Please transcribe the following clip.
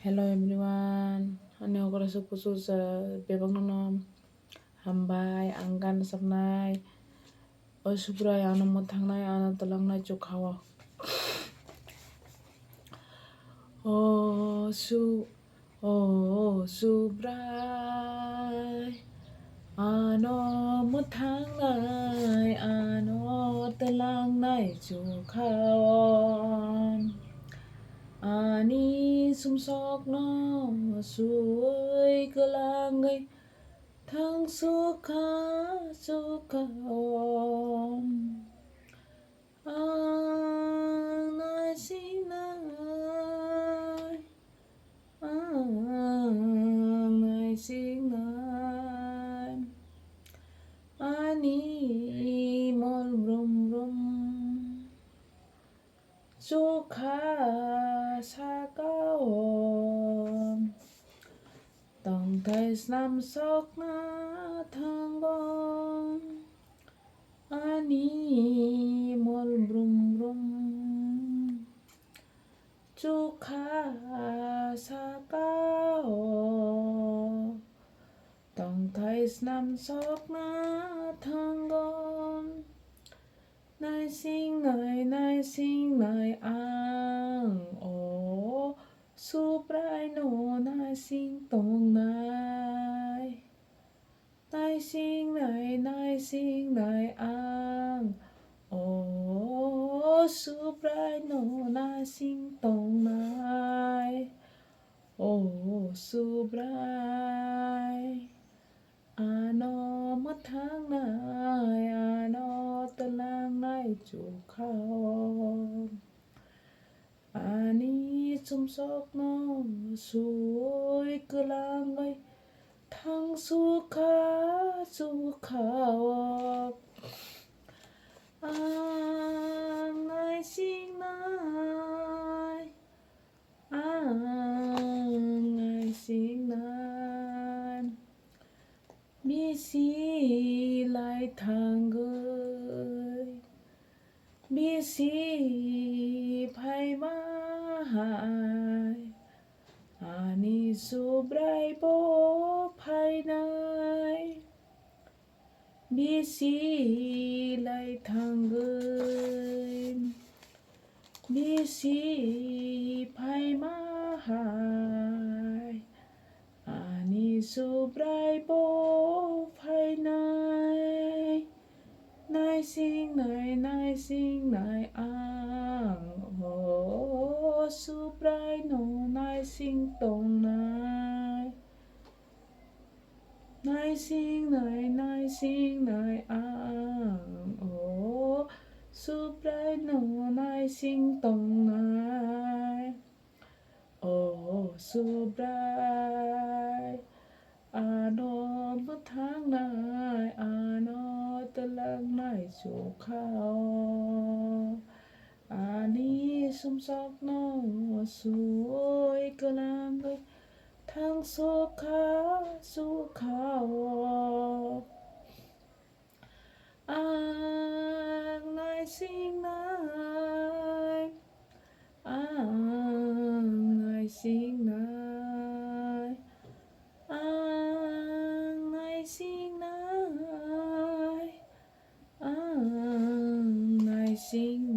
Hello everyone. Ano ko sa puso sa bebang nanom hambay angkan sabnai OSUBRAI ano muthangnai ano talangnai chukhawa OSUBRAI ano muthangnai ano talangnai chukhawa Ani sumsok no suy cơ langai thang sukha sukha nai si nai nai si nai ani mol brum brum sukha sakao tòng thầy nam sóc na thang bom ani mol brum brum sukha sakao tòng thầy nam sóc na thang bom nai sinh nai ang o suprai no nai sinh tong nai sinh nai ang o suprai no nai sinh tong nai o suprai ano muthangnai ano talangnai chukhawa ani sumsok no suy cơ langai thang sukha sukhawa nai sinh nai sinh nai mi si lại thang gơi mi si phai ma hai ani subrai bo phai nai mi si lại thang gơi mi si phai ma hai ani subrai bo phai nai sinh nai ang ho subrai no nai sinh tong nai sinh nai ang ho subrai no nai sinh tong nai OSUBRAI ano muthangnai ano talangnai chukhawa ani sumsok no suy cơ langai thang sukha sukhawa nai sinh nai sinh nai sinh nai sinh